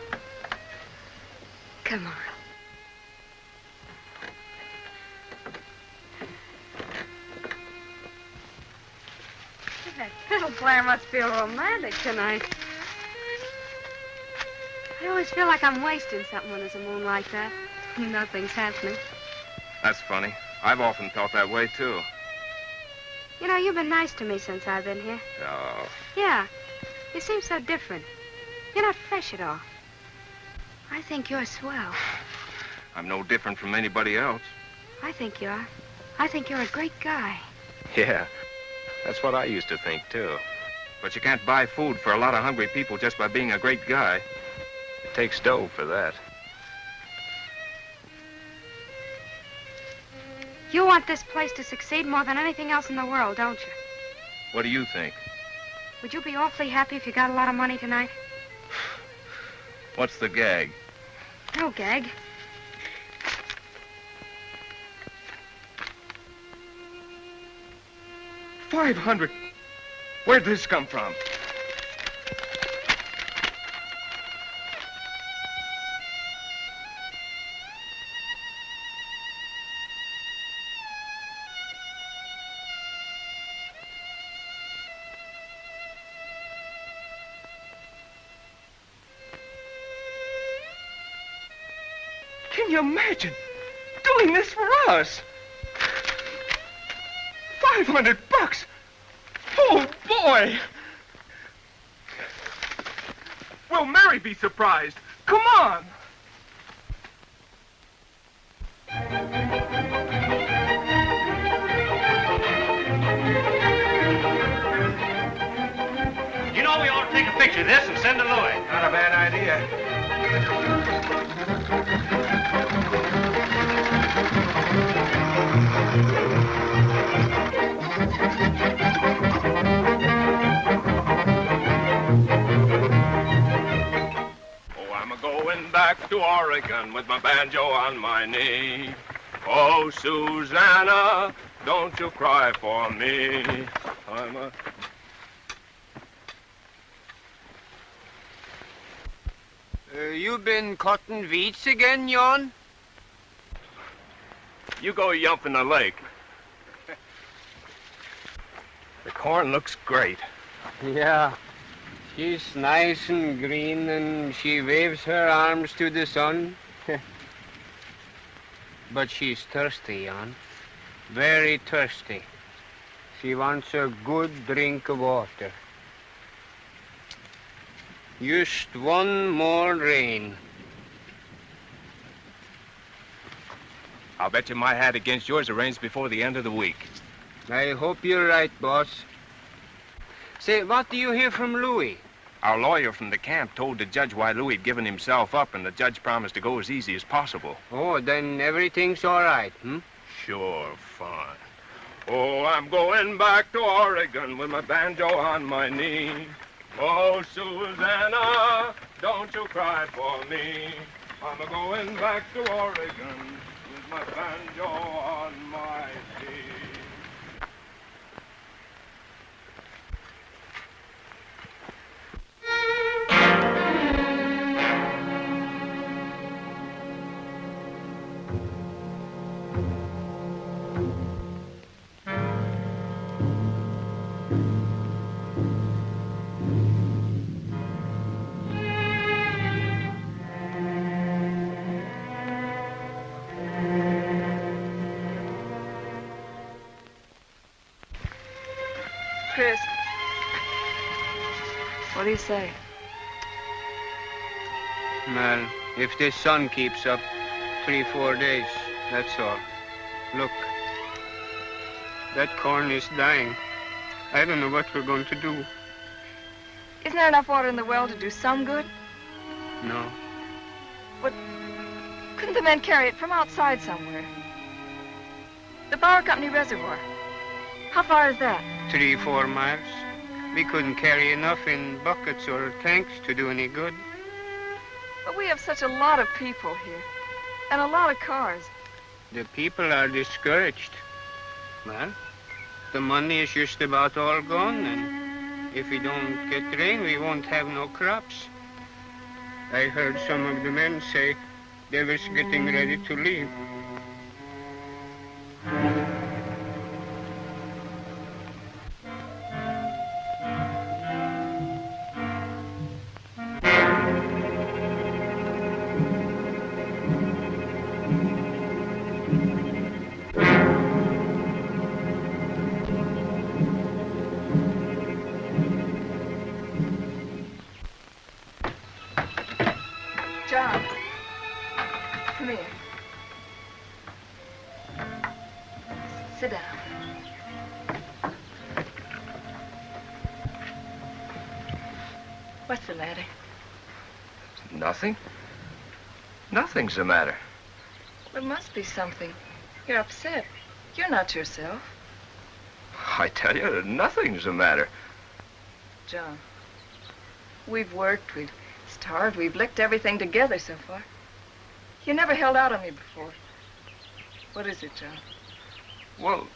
Come on. That fiddle player must feel romantic tonight. I always feel like I'm wasting something when there's a moon like that. Nothing's happening. That's funny. I've often felt that way, too. You know, you've been nice to me since I've been here. Oh. Yeah. You seem so different. You're not fresh at all. I think you're swell. I'm no different from anybody else. I think you are. I think you're a great guy. Yeah. That's what I used to think, too. But you can't buy food for a lot of hungry people just by being a great guy. It takes dough for that. You want this place to succeed more than anything else in the world, don't you? What do you think? Would you be awfully happy if you got a lot of money tonight? What's the gag? No gag. 500. Where'd this come from? Can you imagine doing this for us? 500 bucks! Oh, boy! Will Mary be surprised? Come on! You know, we ought to take a picture of this and send to Louis. Not a bad idea. Going back to Oregon with my banjo on my knee. Oh, Susanna, don't you cry for me. You been cutting weeds again, Jon? You go yump in the lake. The corn looks great. Yeah. She's nice and green, and she waves her arms to the sun. But she's thirsty, Jon. Very thirsty. She wants a good drink of water. Just one more rain. I'll bet you my hat against yours arranged before the end of the week. I hope you're right, boss. Say, what do you hear from Louis? Our lawyer from the camp told the judge why Louis had given himself up, and the judge promised to go as easy as possible. Oh, then everything's all right, hmm? Sure, fine. Oh, I'm going back to Oregon with my banjo on my knee. Oh, Susanna, don't you cry for me. I'm going back to Oregon with my banjo on my knee. Chris, what do you say? Well, if this sun keeps up 3-4 days, that's all. Look, that corn is dying. I don't know what we're going to do. Isn't there enough water in the well to do some good? No. But couldn't the men carry it from outside somewhere? The Power Company reservoir. How far is that? 3-4 miles. We couldn't carry enough in buckets or tanks to do any good. But we have such a lot of people here, and a lot of cars. The people are discouraged. Well, the money is just about all gone, and if we don't get rain, we won't have no crops. I heard some of the men say they was getting ready to leave. John, come here. Sit down. What's the matter? Nothing. Nothing's the matter. There must be something. You're upset. You're not yourself. I tell you, nothing's the matter. John, we've worked, we've starved, we've licked everything together so far. You never held out on me before. What is it, John? Well,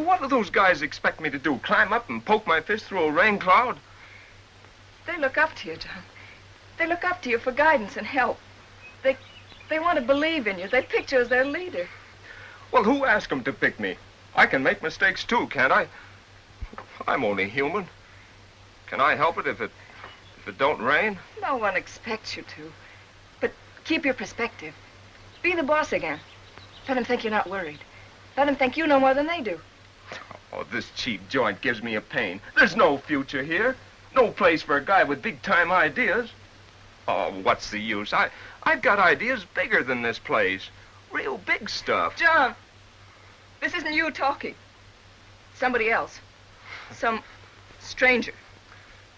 what do those guys expect me to do? Climb up and poke my fist through a rain cloud? They look up to you, John. They look up to you for guidance and help. They want to believe in you. They picked you as their leader. Well, who asked them to pick me? I can make mistakes too, can't I? I'm only human. Can I help it if it don't rain? No one expects you to. But keep your perspective. Be the boss again. Let them think you're not worried. Let them think you know more than they do. Oh, this cheap joint gives me a pain. There's no future here. No place for a guy with big-time ideas. Oh, what's the use? I've got ideas bigger than this place. Real big stuff. John, this isn't you talking. Somebody else. Some stranger.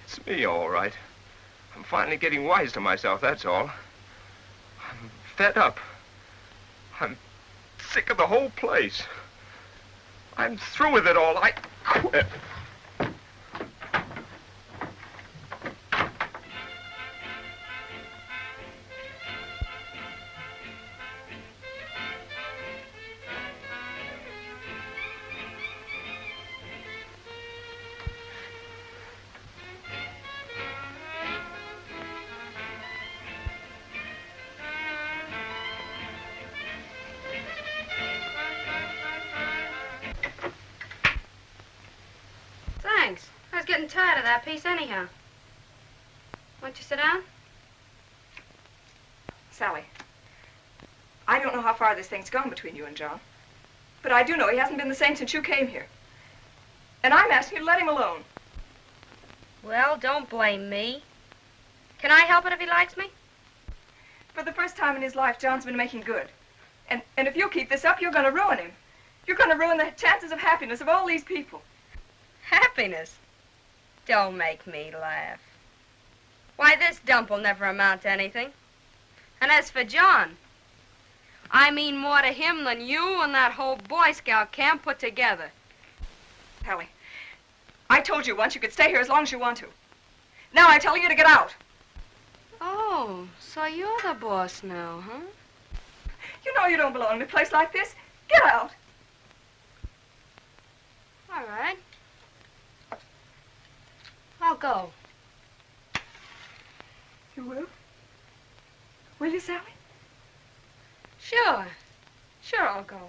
It's me, all right. I'm finally getting wise to myself, that's all. I'm fed up. I'm sick of the whole place. I'm through with it all. I quit. Thanks. I was getting tired of that piece anyhow. Won't you sit down? Sally, I don't know how far this thing's gone between you and John, but I do know he hasn't been the same since you came here. And I'm asking you to let him alone. Well, don't blame me. Can I help it if he likes me? For the first time in his life, John's been making good. And if you keep this up, you're going to ruin him. You're going to ruin the chances of happiness of all these people. Happiness? Don't make me laugh. Why, this dump will never amount to anything. And as for John, I mean more to him than you and that whole Boy Scout camp put together. Hallie, I told you once you could stay here as long as you want to. Now I'm telling you to get out. Oh, so you're the boss now, huh? You know you don't belong in a place like this. Get out. All right. I'll go. You will? Will you, Sally? Sure. Sure, I'll go.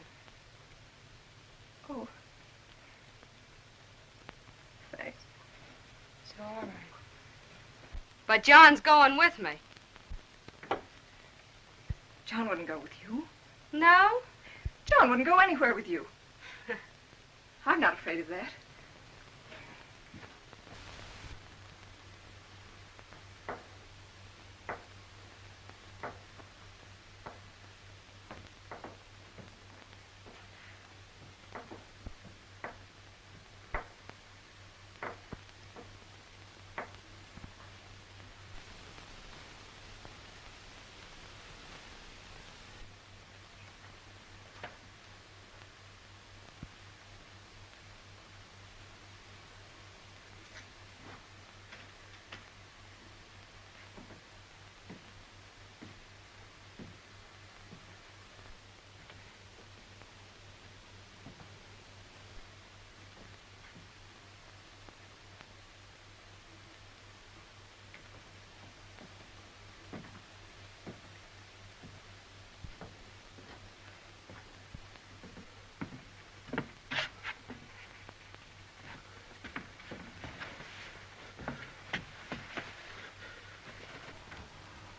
Oh. Thanks. It's all right. But John's going with me. John wouldn't go with you. No? John wouldn't go anywhere with you. I'm not afraid of that.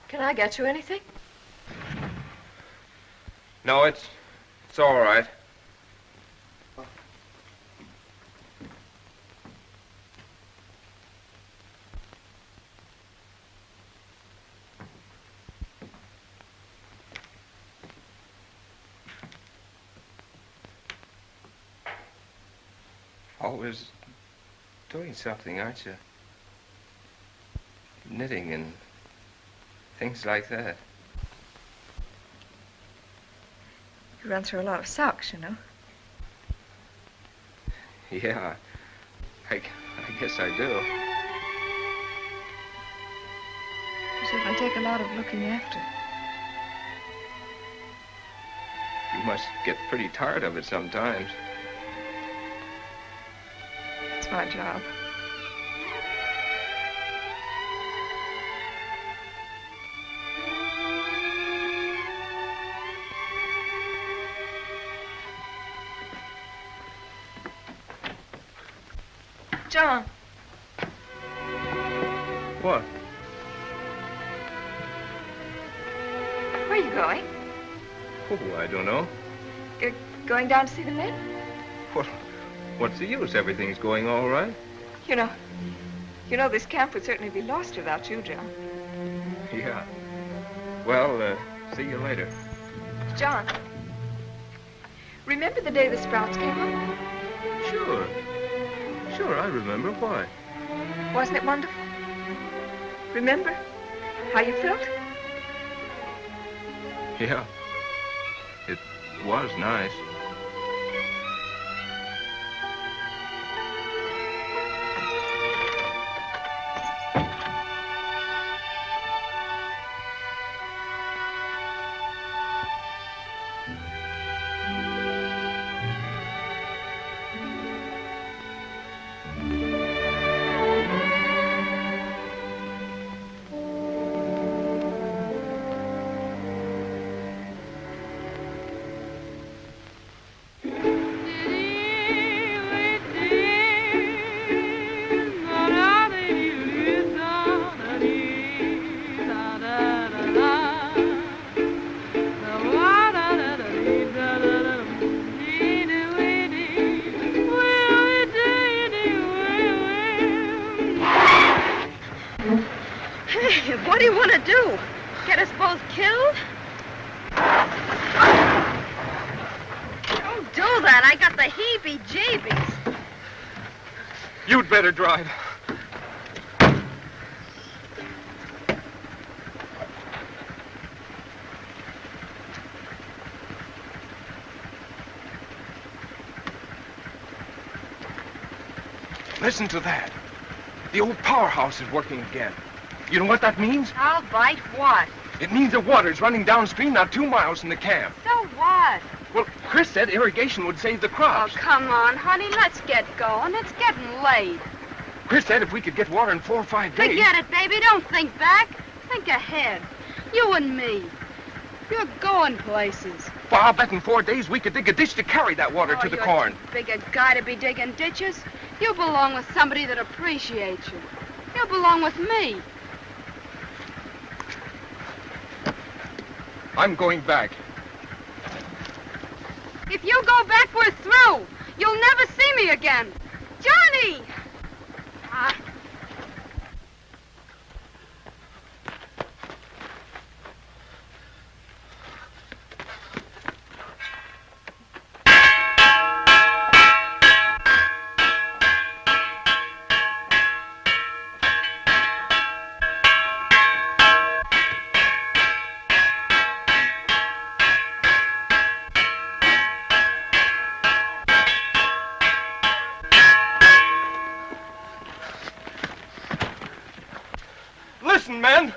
Can I get you anything? No, it's all right. Always doing something, aren't you? Knitting and things like that. You run through a lot of socks, you know. Yeah, I guess I do. So it can take a lot of looking after. You must get pretty tired of it sometimes. That's my job. John. What? Where are you going? Oh, I don't know. Going down to see the men? Well, what's the use? Everything's going all right. You know this camp would certainly be lost without you, John. Yeah. Well, see you later. John, remember the day the Sprouts came up? Sure. Sure, I remember. Why? Wasn't it wonderful? Remember how you felt? Yeah. It was nice. What do you want to do? Get us both killed? Don't do that. I got the heebie-jeebies. You'd better drive. Listen to that. The old powerhouse is working again. You know what that means? I'll bite what? It means the water's running downstream not 2 miles from the camp. So what? Well, Chris said irrigation would save the crops. Oh, come on, honey. Let's get going. It's getting late. Chris said if we could get water in 4 or 5 days... Forget it, baby. Don't think back. Think ahead. You and me. You're going places. Well, I'll bet in 4 days we could dig a ditch to carry that water to the you're corn. too big a guy to be digging ditches. You belong with somebody that appreciates you. You belong with me. I'm going back. If you go back, we're through. You'll never see me again. Johnny! Listen, men.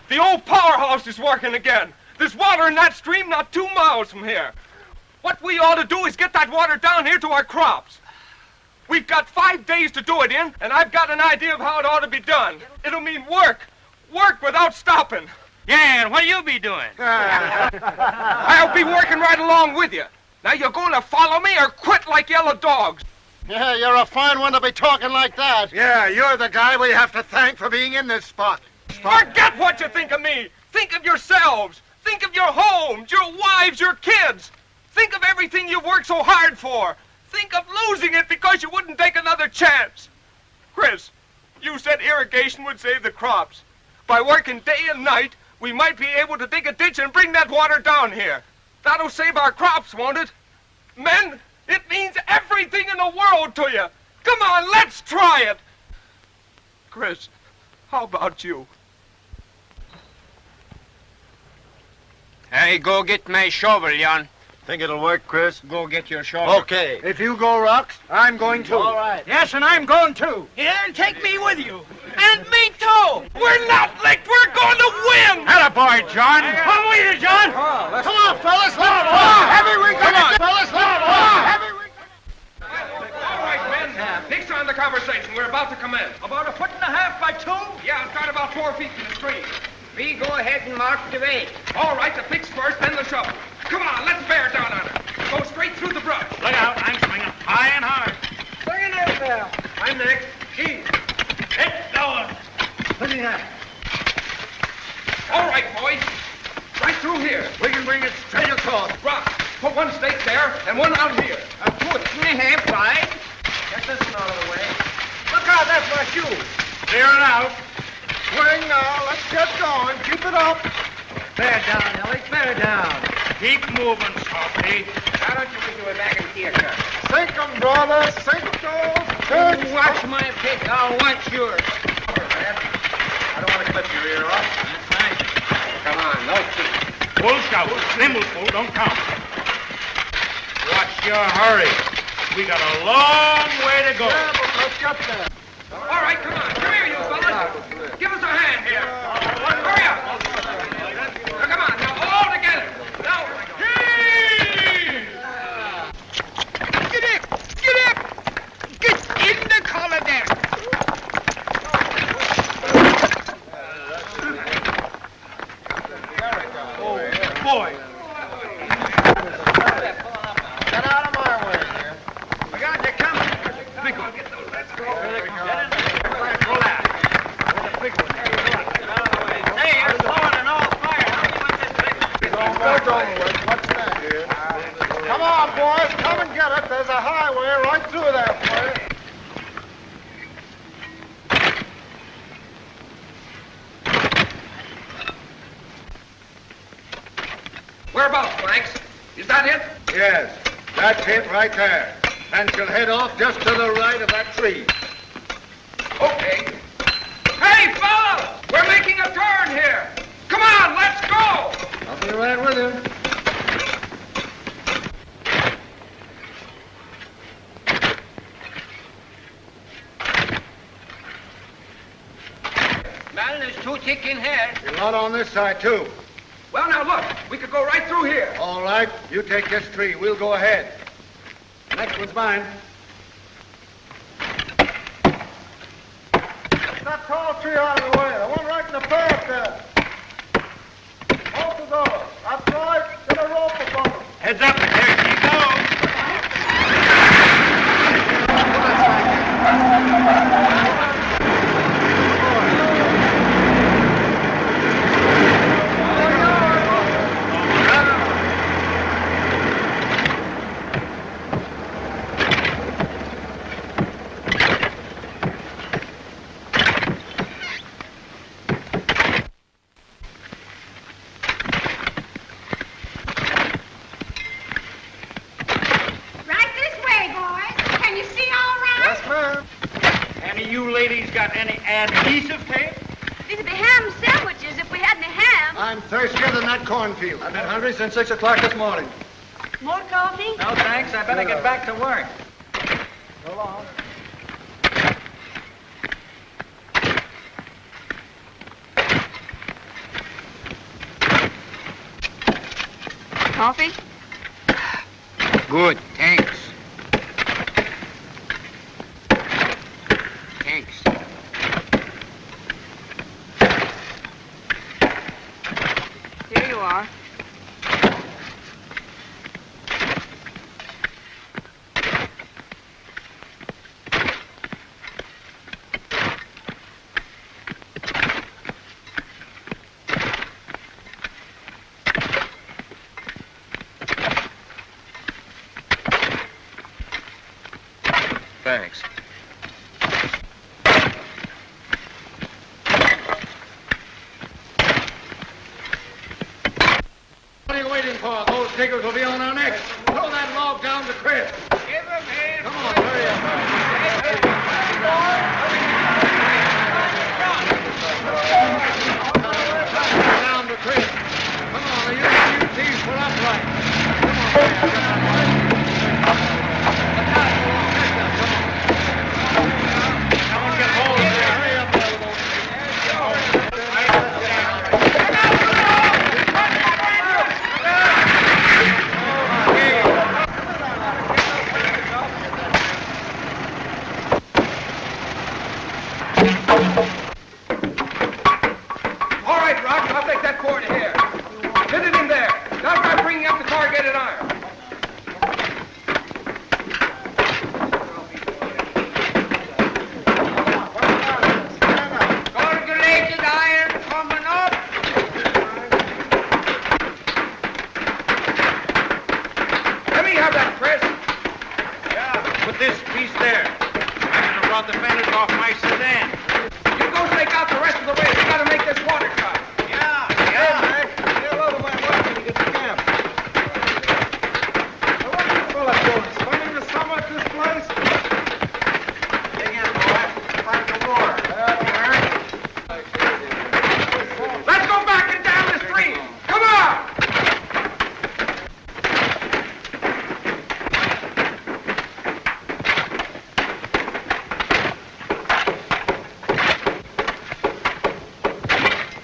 The old powerhouse is working again. There's water in that stream not 2 miles from here. What we ought to do is get that water down here to our crops. We've got 5 days to do it in, and I've got an idea of how it ought to be done. It'll mean work. Work without stopping. Yeah, and what'll you be doing? I'll be working right along with you. Now, you're going to follow me or quit like yellow dogs. Yeah, you're a fine one to be talking like that. Yeah, you're the guy we have to thank for being in this spot. Forget what you think of me. Think of yourselves. Think of your homes, your wives, your kids. Think of everything you've worked so hard for. Think of losing it because you wouldn't take another chance. Chris, you said irrigation would save the crops. By working day and night, we might be able to dig a ditch and bring that water down here. That'll save our crops, won't it? Men, it means everything in the world to you. Come on, let's try it. Chris, how about you? Hey, go get my shovel, Jan. Think it'll work, Chris? Go get your shovel. Okay. If you go rocks, I'm going too. All right. Yes, and I'm going too. Here, take me with you. And me too. We're not licked. We're going to win. Attaboy, John. Come with you, John. Come on, fellas. Let's go. Heavy we Come on. Fellas, let's go. Heavy we conversation. We're about to commence. About 1.5 feet by 2? Yeah, start about 4 feet from the stream. We go ahead and mark the way. All right, the picks first, then the shovel. Come on, let's bear down on her. Go straight through the brush. Look out, I'm swinging high and hard. Bring it in there. I'm next. Geez. It's going. Look at that. All right, boys. Right through here. We can bring it straight across. Rock. Put one stake there and one out here. A foot and a half wide. Get this one out of the way. Look out, that's my shoe. Clear it out. Swing now. Let's get going. Keep it up. Bear down, Ellie. Bear down. Keep moving, Softy. Why don't you do it back in theater? Sink 'em, brother. Sink those picks. Watch my pick. I'll watch yours. I don't want to clip your ear off. That's right. Come on, no teeth. Full shovel. Nimble full, don't count. Watch your hurry. We got a long way to go. Yeah, but let's get there. All right, come on. Come here, you fellas. Give us a hand here. Hurry up. Now, come on. Now, all together. Now, heave! Get up! Get up! Get in the collar there! Oh, boy. Get out of my way here. I got you coming. Big one. Let's go. Roll out. Where's the big one? Hey, you're blowing an all fire. How do you want this thing? Don't go away. What's that here? Come on, boys. Come and get it. There's a highway right through there for you. Whereabouts, Franks? Is that it? Yes, that's it right there. And she'll head off just to the right of that tree. Okay. Hey, fellas! We're making a turn here. Come on, let's go! I'll be right with you. Well, there's two thick in here. A lot on this side, too. Well, now look, we could go right through here. All right, you take this tree. We'll go ahead. Next one's mine. That tall tree out of the way. The one right in the path there. Both of those. That's right. Get a rope above them. Heads up. There she goes. Got any adhesive tape? These would be ham sandwiches if we had any ham. I'm thirstier than that cornfield. I've been hungry since 6 o'clock this morning. More coffee? No, thanks. I better get back to work. So long. Coffee? Good, thanks. Thanks. Here you are. Thanks. What are you waiting for? Those diggers will be on our necks. Throw that log down to Chris. Give him here. Come on, hurry up. Down to Chris. Come on, you thieves for upright. Come on, someone get hold of there. Hurry up, cord here. Fit it in there. Start by bringing up the corrugated iron. Corrugated iron coming up. Let me have that, Chris. Put this piece there. I should have brought the fenders off my sedan. You go stake out the rest of the way. We gotta make this water cut. Hey, Mac, say hello to my wife when you get to camp. Now, what are you fellas doing? Spending the summer at this place? Dig in, boy. Fight the war. Let's go back and down the stream. Come on!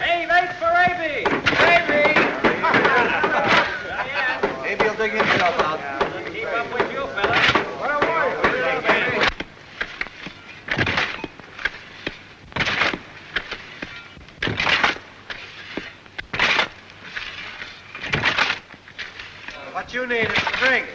Hey, wait for Avy! Maybe he'll dig himself out. Keep up with you, fella. What you need is a drink.